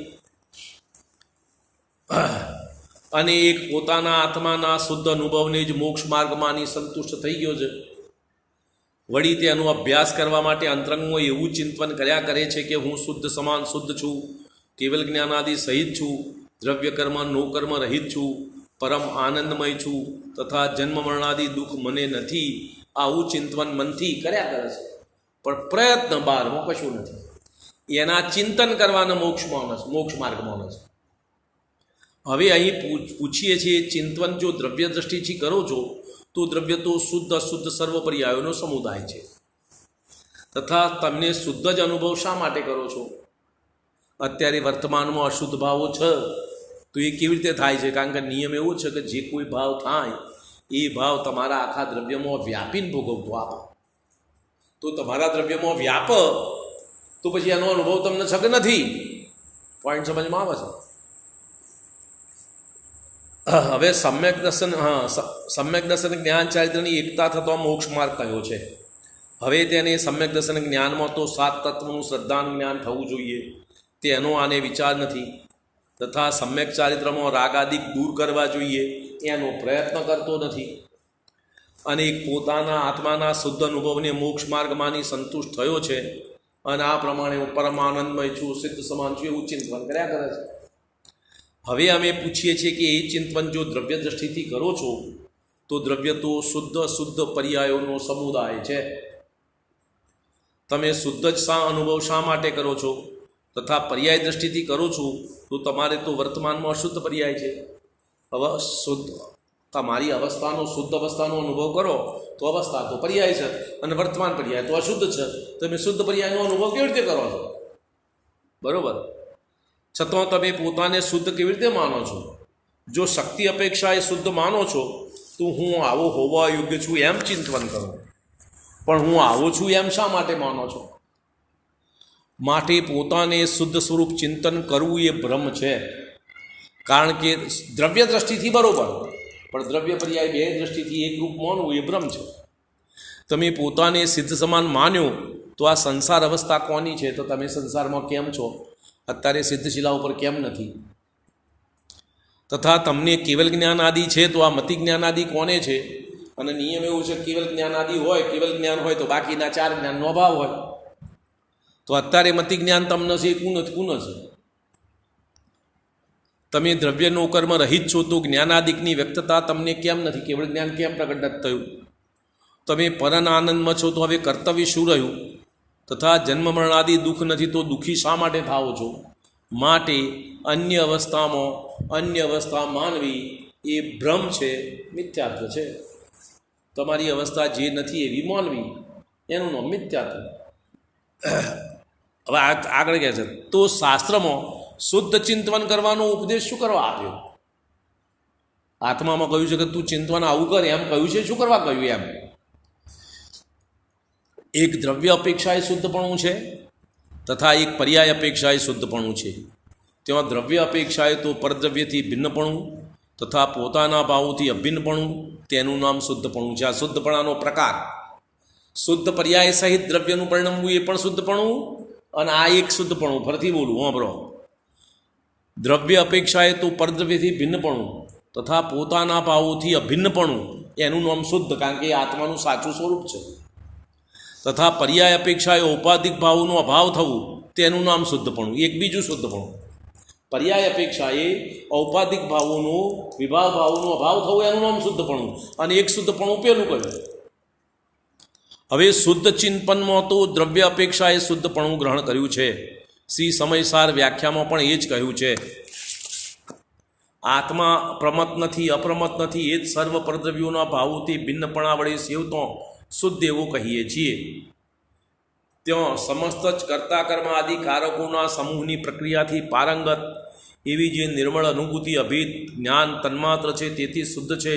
અને એક પોતાના આત્માના શુદ્ધ અનુભવને જ મોક્ષ માર્ગમાંની સંતુષ્ટ થઈ ગયો છે. વળી તેનો અભ્યાસ કરવા માટે અંતરંગમાં એવું ચિંતન કર્યા કરે છે કે હું શુદ્ધ સમાન શુદ્ધ છું, કેવલ જ્ઞાનાદિ સહિત છું, દ્રવ્ય કર્મ નો કર્મ રહિત છું, પરમ આનંદમય છું, તથા જન્મ મરણાદિ દુઃખ મને નથી. આવું ચિંતન મનથી કર્યા કરે છે, પણ પ્રયત્ન બહારમાં કશું નથી. એના ચિંતન કરવાના મોક્ષ માર્ગમાં છે. હવે અહીં પૂછીએ છીએ, ચિંતન જો દ્રવ્ય દ્રષ્ટિથી કરો છો તો દ્રવ્ય તો શુદ્ધ અશુદ્ધ સર્વ પર્યાયોનો સમુદાય છે. તથા તમને શુદ્ધ જ અનુભવ શા માટે કરો છો? અત્યારે વર્તમાનમાં અશુદ્ધ ભાવો છે તો એ કેવી રીતે થાય છે? કારણ કે નિયમ એવો છે કે જે કોઈ ભાવ થાય એ ભાવ તમારા આખા દ્રવ્યમાં વ્યાપીને ભોગવતો આપો. તો તમારા દ્રવ્યમાં વ્યાપ તો પછી એનો અનુભવ તમને શક્ય નથી. પોઈન્ટ સમજમાં આવે છે? હવે સમ્યક દર્શન જ્ઞાન ચારિત્રની એકતા થતો મોક્ષ માર્ગ કયો છે? હવે તેને સમ્યક દર્શન જ્ઞાનમાં તો 7 તત્વનું શ્રદ્ધાનું જ્ઞાન થવું જોઈએ, તેનો આને વિચાર નથી. તથા સમ્યક ચારિત્રમાં રાગાદિક દૂર કરવા જોઈએ એનો પ્રયત્ન કરતો નથી. અને એક પોતાના આત્માના શુદ્ધ અનુભવને મોક્ષ માર્ગમાંની સંતુષ્ટ થયો છે, અને આ પ્રમાણે હું પરમ આનંદમય છું, સિદ્ધ સમાન છું એવું ચિંતન કર્યા કરે છે. હવે અમે પૂછીએ છીએ કે એ ચિંતન જો દ્રવ્ય દ્રષ્ટિથી કરો છો તો દ્રવ્ય તો શુદ્ધ પર્યાયોનો સમુદાય છે. તમે શુદ્ધ જ અનુભવ શા માટે કરો છો? તથા પર્યાય દ્રષ્ટિથી કરો છો તો તમારે તો વર્તમાનમાં અશુદ્ધ પર્યાય છે. હવે શુદ્ધ તમારી અવસ્થાનો શુદ્ધ અવસ્થાનો અનુભવ કરો તો અવસ્થા તો પર્યાય છે, અને વર્તમાન પર્યાય તો અશુદ્ધ છે. તમે શુદ્ધ પર્યાયનો અનુભવ કેવી રીતે કરો છો? બરાબર. છતાં તમે પોતાને શુદ્ધ કેવી રીતે માનો છો? જો શક્તિ અપેક્ષા એ શુદ્ધ માનો છો તો હું આવો હોવા યોગ્ય છું એમ ચિંતન કરો, પણ હું આવો છું એમ શા માટે માનો છો? માટે પોતાને શુદ્ધ સ્વરૂપ ચિંતન કરવું એ ભ્રમ છે. કારણ કે દ્રવ્ય દ્રષ્ટિથી બરોબર, પણ દ્રવ્ય પર્યાય બે દ્રષ્ટિથી એકરૂપ માનવું એ ભ્રમ છે. તમે પોતાને સિદ્ધ સમાન માન્યો તો આ સંસાર અવસ્થા કોની છે? તો તમે સંસારમાં કેમ છો? અત્યારે સિદ્ધશિલા ઉપર કેમ નથી? તથા તમને કેવલ જ્ઞાન આદિ છે તો આ મતિ જ્ઞાન આદિ કોને છે? અને નિયમ એવું છે કેવલ જ્ઞાન આદિ હોય, કેવલ જ્ઞાન હોય તો બાકીના ચાર જ્ઞાનનો અભાવ હોય. તો અત્યારે મતિ જ્ઞાન તમને છે એ કુન છે? તમે દ્રવ્યનો કર્મ રહિત છો તો જ્ઞાનાદિકની વ્યક્તતા તમને કેમ નથી? કેવળ જ્ઞાન કેમ પ્રગટ નથી થયું? તમે પરન આનંદમાં છો તો હવે કર્તવ્ય શું રહ્યું? તથા જન્મ મરણાદિ દુઃખ નથી તો દુઃખી શા માટે થાઓ છો? માટે અન્ય અવસ્થા માનવી એ ભ્રમ છે, મિથ્યાત્વ છે. તમારી અવસ્થા જે નથી એવી માનવી એનું નામ મિથ્યાત્વ. હવે આગળ કહે છે તો શાસ્ત્રમાં શુદ્ધ ચિંતન કરવાનો ઉપદેશ શું કરવા આપ્યો? આત્મામાં કહ્યું છે કે તું ચિંતન આવું કર એમ કહ્યું છે. શું કરવા કહ્યું એમ? એક દ્રવ્ય અપેક્ષાએ શુદ્ધપણું છે તથા એક પર્યાય અપેક્ષાએ શુદ્ધપણું છે. તેમાં દ્રવ્ય અપેક્ષાએ તો પરદ્રવ્યથી ભિન્નપણું તથા પોતાના ભાવોથી અભિન્નપણું, તેનું નામ શુદ્ધપણું છે. આ શુદ્ધપણાનો પ્રકાર. શુદ્ધ પર્યાય સહિત દ્રવ્યનું પરિણમવું એ પણ શુદ્ધપણું, અને આ એક શુદ્ધપણું. ફરીથી બોલું, સાંભળો. દ્રવ્ય અપેક્ષાએ તો પરદ્રવ્યથી ભિન્નપણું તથા પોતાના ભાવોથી અભિન્નપણું, એનું નામ શુદ્ધ, કારણ કે એ આત્માનું સાચું સ્વરૂપ છે. તથા પર્યાય અપેક્ષાએ ઔપાધિક ભાવોનો અભાવ થવું, તેનું નામ શુદ્ધપણું. એક બીજું શુદ્ધપણું. પર્યાય અપેક્ષાએ ઔપાધિક ભાવોનો વિભાવ ભાવોનો અભાવ થવો એનું નામ શુદ્ધપણું, અને એક શુદ્ધપણું પેલું કહ્યું. હવે શુદ્ધ ચિંતનમાં તો દ્રવ્ય અપેક્ષાએ શુદ્ધપણું ગ્રહણ કર્યું છે. શ્રી સમયસાર વ્યાખ્યામાં પણ એ જ કહ્યું છે. આત્મા પ્રમત નથી, અપ્રમત નથી, એ જ સર્વ પરદ્રવ્યોના ભાવોથી ભિન્નપણા વડે સેવતો શુદ્ધ એવું કહીએ છીએ. ત્યાં સમસ્ત જ કર્તા કર્મ આદિ કારકોના સમૂહની પ્રક્રિયાથી પારંગત એવી જે નિર્મળ અનુભૂતિ અભિત જ્ઞાન તન્માત્ર છે તેથી શુદ્ધ છે.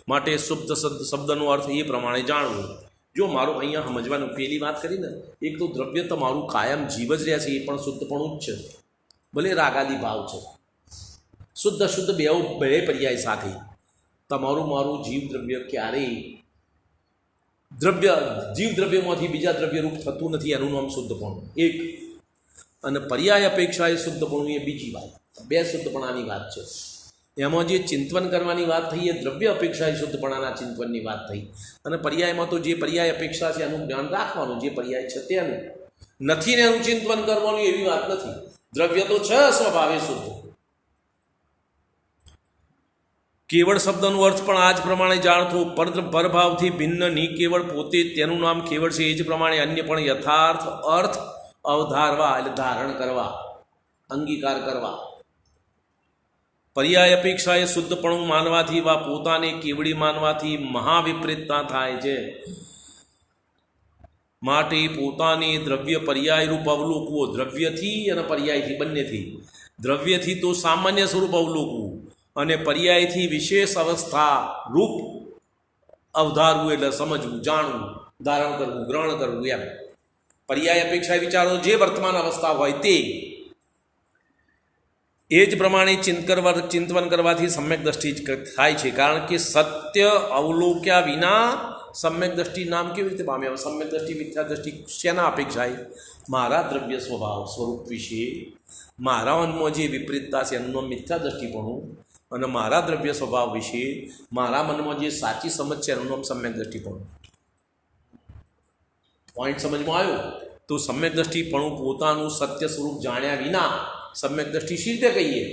માટે શુદ્ધ શબ્દનો અર્થ એ પ્રમાણે જાણવું. જો મારું અહીંયા સમજવાનું, પેલી વાત કરીને, એક તો દ્રવ્ય તમારું કાયમ જીવ જ રહે છે, એ પણ શુદ્ધપણું જ છે. ભલે રાગાદી ભાવ છે, શુદ્ધ બે પર્યાય સાથે તમારું મારું જીવ દ્રવ્ય ક્યારેય જીવ દ્રવ્યમાંથી બીજા દ્રવ્યરૂપ થતું નથી, એનું નામ શુદ્ધપણું એક. અને પર્યાય અપેક્ષા એ શુદ્ધપણું એ બીજી વાત. બે શુદ્ધપણાની વાત છે. એમાં જે ચિંતન કરવાની વાત થઈ એ દ્રવ્ય અપેક્ષા એ શુદ્ધપણાના ચિંતનની વાત થઈ. અને પર્યાયમાં તો જે પર્યાય અપેક્ષા છે એનું જ્ઞાન રાખવાનું, જે પર્યાય છે તેનું નથી ને એનું ચિંતન કરવાનું એવી વાત નથી. દ્રવ્ય તો છે સ્વભાવે શુદ્ધ. કેવળ શબ્દનો અર્થ પણ આ જ પ્રમાણે જાણતો. પરભાવથી ભિન્ન ની કેવળ પોતે તેનું નામ કેવળ છે. એ જ પ્રમાણે અન્ય પણ યથાર્થ અર્થ અવધારવા એટલે ધારણ કરવા, અંગીકાર કરવા. પર્યાય અપેક્ષાએ શુદ્ધપણું માનવાથી વા પોતાને કેવડી માનવાથી મહાવિપરીતતા થાય છે. માટે પોતાને દ્રવ્ય પર્યાય રૂપ અવલોકવો, દ્રવ્યથી અને પર્યાયથી બંનેથી. દ્રવ્યથી તો સામાન્ય સ્વરૂપ અવલોકવું અને પર્યાયથી વિશેષ અવસ્થા રૂપ અવધારવું એટલે સમજવું, જાણવું, ધારણ કરવું, ગ્રહણ કરવું એમ. પર્યાય અપેક્ષા વિચારો જે વર્તમાન અવસ્થા હોય તે. એ જ પ્રમાણે ચિંતન કરવાથી સમ્યક દ્રષ્ટિ થાય છે. કારણ કે સત્ય અવલોક્યા વિના સમ્યક દ્રષ્ટિ નામ કેવી રીતે પામે? સમ્યક દ્રષ્ટિ મિથ્યા દ્રષ્ટિ શેના અપેક્ષાએ? મારા દ્રવ્ય સ્વરૂપ વિશે મારા મનમાં જે વિપરીતતા છે એનું મિથ્યા દ્રષ્ટિપણું, અને મારા દ્રવ્ય સ્વભાવ વિશે મારા મનમાં જે સાચી સમજ છે એનું નામ સમ્યક દ્રષ્ટિપણું. પોઈન્ટ સમજમાં આવ્યો? તો સમ્યક દ્રષ્ટિપણું પોતાનું સત્ય સ્વરૂપ જાણ્યા વિના સમ્યક દ્રષ્ટિ શી રીતે કહીએ?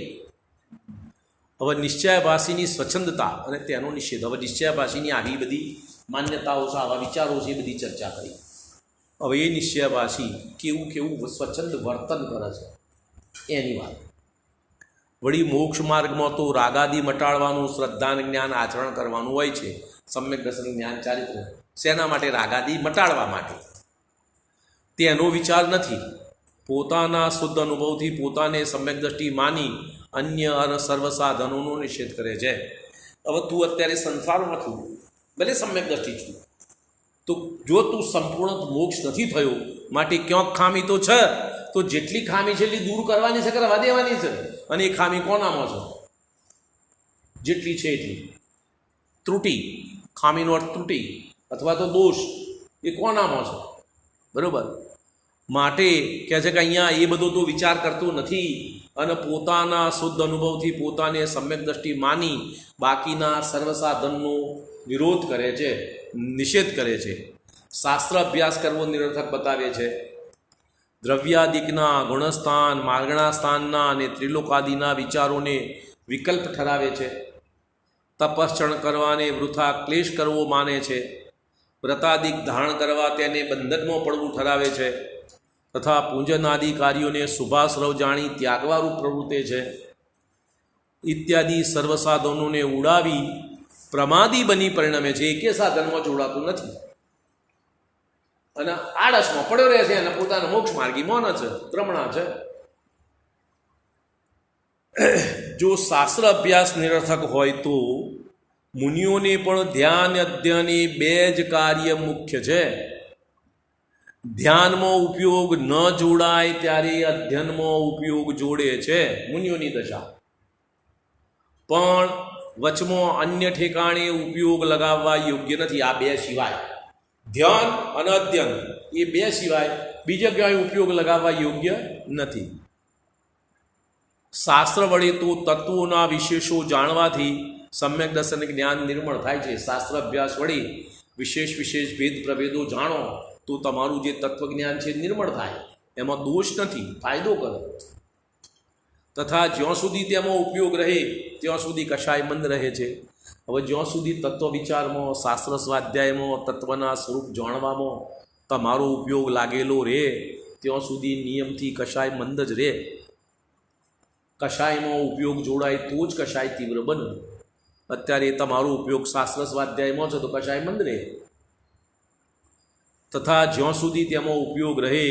હવે નિશ્ચયભાષીની સ્વચ્છંદતા અને તેનો નિષેધ. હવે નિશ્ચયભાષીની આવી બધી માન્યતાઓ છે, આવા વિચારો છે, એ બધી ચર્ચા કરી. હવે એ નિશ્ચયભાષી કેવું સ્વચ્છંદ વર્તન કરે છે એની વાત. વળી મોક્ષ માર્ગમાં તો રાગાદી મટાડવાનું, શ્રદ્ધાન જ્ઞાન આચરણ કરવાનું હોય છે. સમ્યક દર્શન જ્ઞાન ચારિત્ર શેના માટે? રાગાદી મટાડવા માટે. તેનો વિચાર નથી. પોતાના શુદ્ધ અનુભવથી પોતાને સમ્યક દ્રષ્ટિ માની અન્ય સર્વ સાધનોનો નિષેધ કરે છે. હવે તું અત્યારે સંસારમાં છું, ભલે સમ્યક દ્રષ્ટિ છું, તો જો તું સંપૂર્ણ મોક્ષ નથી થયો, માટે ક્યાંક ખામી તો છે, તો જેટલી ખામી છે એટલી દૂર કરવાની છે, કરવા દેવાની છે. અને એ ખામી કોનામાં છે? જેટલી છે એટલી. ત્રુટિ, ખામીનો અર્થ ત્રુટિ અથવા તો દોષ, એ કોનામાં છે? બરાબર. માટે કહે છે કે અહીંયા એ બધો તો વિચાર કરતો નથી અને પોતાના શુદ્ધ અનુભવથી પોતાને સમ્યક દ્રષ્ટિ માની બાકીના સર્વ સાધનનો વિરોધ કરે છે, નિષેધ કરે છે. શાસ્ત્ર અભ્યાસ કરવો નિરર્થક બતાવે છે. દ્રવ્યાદિકના ગુણસ્થાન, માર્ગણા સ્થાનના અને ત્રિલોકાદિના વિચારોને વિકલ્પ ઠરાવે છે. તપશ્ચરણ કરવાને વૃથા ક્લેશ કરવો માને છે. વ્રતાદિક ધારણ કરવા તેને બંધનમાં પડવું ઠરાવે છે. તથા પૂજનાદિ કાર્યોને શુભાશ્રવ જાણી ત્યાગવારૂપ પ્રવૃત્તે છે. ઇત્યાદિ સર્વ સાધનોને ઉડાવી પ્રમાદી બની પરિણમે છે. એકે સાધનમાં જોડાતું નથી અને આળસમાં પડ્યો રહે છે અને પોતાના મોક્ષ માર્ગી મૌન છે, ભ્રમણા છે. જો શાસ્ત્ર અભ્યાસ નિરર્થક હોય તો મુનિઓને પણ ધ્યાન અધ્યયન એ બે જ કાર્ય મુખ્ય છે. ધ્યાનમાં ઉપયોગ ન જોડાય ત્યારે અધ્યયનમાં ઉપયોગ જોડે છે, મુનિઓની દશા. પણ વચમાં અન્ય ઠેકાણે ઉપયોગ લગાવવા યોગ્ય નથી. આ બે સિવાય, ધ્યાન અને અધ્યયન, એ બે સિવાય બીજા ક્યાંય ઉપયોગ લગાવવા યોગ્ય નથી. શાસ્ત્ર વડે તો તત્વોના વિશેષો જાણવાથી સમ્યક દર્શન જ્ઞાન નિર્મળ થાય છે. શાસ્ત્ર અભ્યાસ વડે વિશેષ ભેદ પ્રભેદો જાણો તો તમારું જે તત્વજ્ઞાન છે નિર્મળ થાય, એમાં દોષ નથી, ફાયદો કરે. તથા જ્યાં સુધી તેમાં ઉપયોગ રહે ત્યાં સુધી કશાય મંદ રહે છે. હવે જ્યાં સુધી તત્વ વિચારમાં, શાસ્ત્ર સ્વાધ્યાયમાં, તત્વના સ્વરૂપ જાણવામાં તમારો ઉપયોગ લાગેલો રહે ત્યાં સુધી નિયમથી કશાય મંદ જ રહે. કશાયમાં ઉપયોગ જોડાય તો જ કશાય તીવ્ર બને. અત્યારે તમારો ઉપયોગ શાસ્ત્ર સ્વાધ્યાયમાં છે તો કશાય મંદ રહે. તથા જ્યાં સુધી તેમાં ઉપયોગ રહે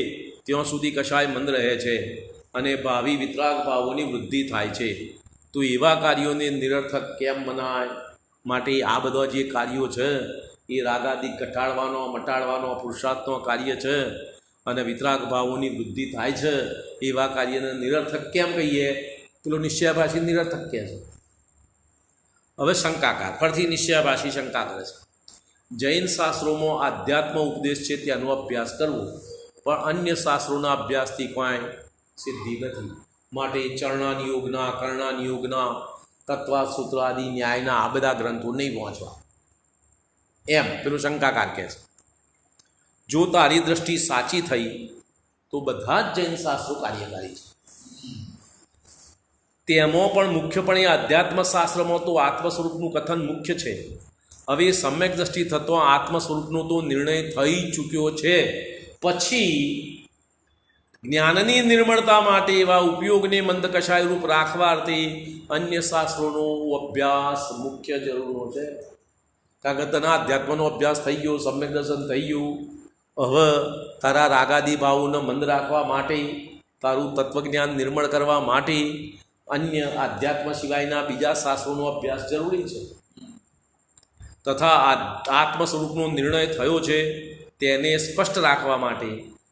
ત્યાં સુધી કશાય મંદ રહે છે અને ભાવિ વિતરાગ ભાવોની વૃદ્ધિ થાય છે. તો એવા કાર્યોને નિરર્થક કેમ મનાય? માટે આ બધા જે કાર્યો છે એ રાગાદિક ઘટાડવાનો, મટાડવાનો પુરુષાર્થનો કાર્ય છે અને વિતરાગ ભાવોની વૃદ્ધિ થાય છે. એવા કાર્યને નિરર્થક કેમ કહીએ? પેલો નિશ્ચયભાષી નિરર્થક કહે છે. હવે શંકાકાર, ફરીથી નિશ્ચયભાષી શંકા કરે છે. જૈન શાસ્ત્રોમાં આધ્યાત્મ ઉપદેશ છે ત્યાંનો અભ્યાસ કરવો, પણ અન્ય શાસ્ત્રોના અભ્યાસથી કોઈ સિદ્ધિ નથી. માટે ચરણાનિયોગના, કર્ણાનિયોગના, તત્વાસૂત્ર આદિ ન્યાયના આ બધા ગ્રંથો નહીં વાંચવા, એમ પેલું શંકાકાર કહે છે. જો તારી દ્રષ્ટિ સાચી થઈ તો બધા જ જૈન શાસ્ત્રો કાર્યકારી છે. તેમાં પણ મુખ્યપણે આધ્યાત્મ શાસ્ત્રમાં તો આત્મ સ્વરૂપનું કથન મુખ્ય છે. હવે સમ્યક દ્રષ્ટિ થતો આત્મ સ્વરૂપનો તો નિર્ણય થઈ ચૂક્યો છે. પછી જ્ઞાનની નિર્મળતા માટે એવા ઉપયોગને મંદ કશાયરૂપ રાખવા અર્થે અન્ય શાસ્ત્રોનો અભ્યાસ મુખ્ય જરૂરનો છે. કારણ કે તને આધ્યાત્મનો અભ્યાસ થઈ ગયો, સમ્યક દર્શન થઈ ગયું. હવે તારા રાગાદી ભાવોને મંદ રાખવા માટે, તારું તત્વજ્ઞાન નિર્મળ કરવા માટે અન્ય આધ્યાત્મ સિવાયના બીજા શાસ્ત્રોનો અભ્યાસ જરૂરી છે. તથા આત્મ સ્વરૂપનો નિર્ણય થયો છે તેને સ્પષ્ટ રાખવા માટે,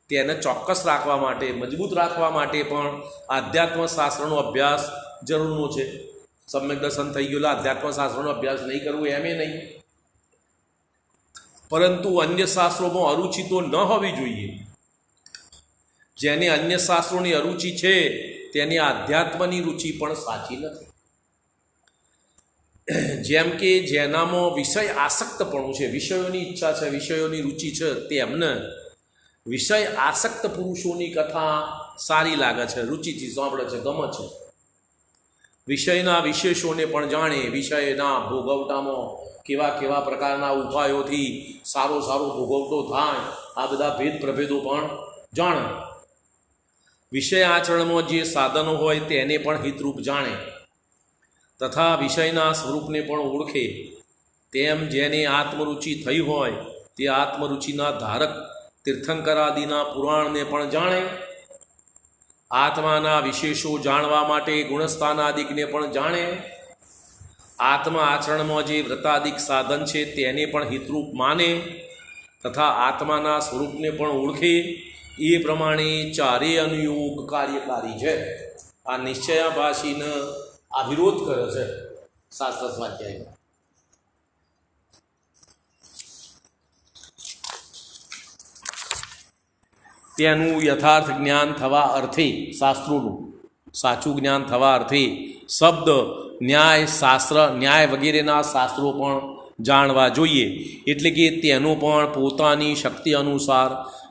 તેને ચોક્કસ રાખવા માટે, મજબૂત રાખવા માટે પણ આધ્યાત્મ શાસ્ત્રનો અભ્યાસ જરૂરનો છે. સમ્યક દર્શન થઈ ગયેલા આધ્યાત્મ શાસ્ત્રનો અભ્યાસ નહીં કરવું એમ નહીં, પરંતુ અન્ય શાસ્ત્રોમાં અરુચિ તો ન હોવી જોઈએ. જેને અન્ય શાસ્ત્રોની અરુચિ છે તેની આધ્યાત્મની રુચિ પણ સાચી નથી. જેમ કે જેનામાં વિષય આસક્તપણું છે, વિષયોની ઈચ્છા છે, વિષયોની રુચિ છે, તેમને વિષય આસક્ત પુરુષોની કથા સારી લાગે છે, રુચિથી સાંભળે છે, ગમે છે. વિષયના વિશેષોને પણ જાણે, વિષયના ભોગવટામાં કેવા પ્રકારના ઉપાયોથી સારો ભોગવટો થાય, આ બધા ભેદ પ્રભેદો પણ જાણે. વિષય આચરણમાં જે સાધનો હોય તેને પણ હિતરૂપ જાણે, તથા વિષયના સ્વરૂપને પણ ઓળખે. તેમ જેને આત્મરુચિ થઈ હોય તે આત્મરુચિના ધારક તીર્થંકરાદિના પુરાણને પણ જાણે. આત્માના વિશેષો જાણવા માટે ગુણસ્થાનાદિકને પણ જાણે. આત્મ આચરણમાં જે વ્રતાદિક સાધન છે તેને પણ હિતરૂપ માને તથા આત્માના સ્વરૂપને પણ ઓળખે એ પ્રમાણે ચારેય અનુયોગ કાર્યકારી છે. આ નિશ્ચયાભાષીને આ વિરોધ કરે છે શાસ્ત્ર સ્વાધ્યાયમાં. તેનું યથાર્થ જ્ઞાન થવા અર્થે શાસ્ત્રોનું સાચું જ્ઞાન થવા અર્થે શબ્દ ન્યાય શાસ્ત્ર ન્યાય વગેરેના શાસ્ત્રો પણ જાણવા જોઈએ. એટલે કે તેનો પણ પોતાની શક્તિ અનુસાર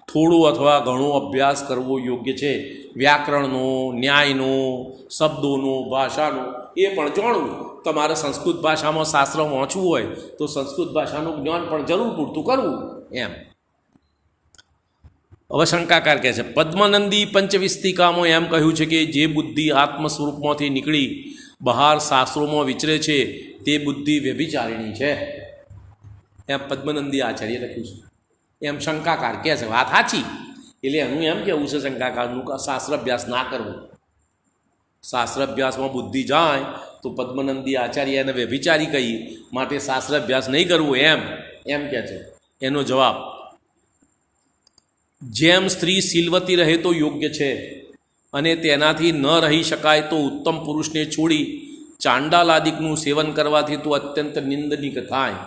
થોડો અથવા ઘણો અભ્યાસ કરવો યોગ્ય છે. વ્યાકરણનો, ન્યાયનો, શબ્દોનો, ભાષાનો એ પણ જાણવું. તમારે સંસ્કૃત ભાષામાં શાસ્ત્ર વાંચવું હોય તો સંસ્કૃત ભાષાનું જ્ઞાન પણ જરૂર પૂરતું કરવું એમ. હવે શંકાકાર કહે છે પદ્મનંદી પંચવિસ્તિકામાં એમ કહ્યું છે કે જે બુદ્ધિ આત્મ સ્વરૂપમાંથી નીકળી બહાર શાસ્ત્રોમાં વિચરે છે તે બુદ્ધિ વ્યભિચારિણી છે એમ પદ્મનંદી આચાર્ય લખ્યું છે. એમ શંકાકાર કહે છે. વાત સાચી. એટલે એનું એમ કહેવું છે શંકાકારનું કે શાસ્ત્ર અભ્યાસ ના કરવો. શાસ્ત્ર અભ્યાસમાં બુદ્ધિ જાય તો પદ્મનંદી આચાર્ય એને વ્યભિચારી કહી માટે શાસ્ત્ર અભ્યાસ નહીં કરવો એમ કહે છે. એનો જવાબ જેમ સ્ત્રી શીલવતી રહે તો યોગ્ય છે અને તેનાથી ન રહી શકાય તો ઉત્તમ પુરુષને છોડી ચાંડાલાદિકનું સેવન કરવાથી તો અત્યંત નિંદનીય થાય,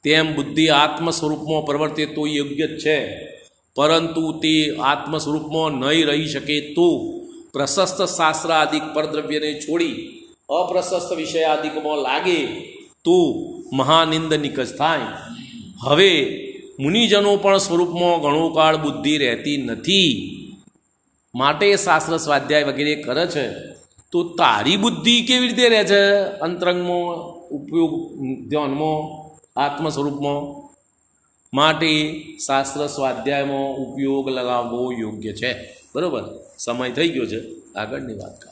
તેમ બુદ્ધિ આત્મ સ્વરૂપમાં પ્રવર્તે તો યોગ્ય જ છે. પરંતુ તે આત્મ સ્વરૂપમાં નહીં રહી શકે તો પ્રશસ્ત શાસ્ત્ર આદિક પરદ્રવ્યને છોડી અપ્રશસ્ત વિષય આદિકમાં લાગે તો મહાનિંદનિક જ થાય. હવે મુનિજનો પણ સ્વરૂપમાં ઘણો કાળ બુદ્ધિ રહેતી નથી માટે શાસ્ત્ર સ્વાધ્યાય વગેરે કરે છે. તો તારી બુદ્ધિ કેવી રીતે રહે છે અંતરંગમાં, ઉપયોગ ધ્યાનમાં, આત્મ સ્વરૂપમાં? માટે શાસ્ત્ર સ્વાધ્યાયમાં ઉપયોગ લગાવવો યોગ્ય છે. બરાબર. સમય થઈ ગયો છે, આગળની વાત કરો.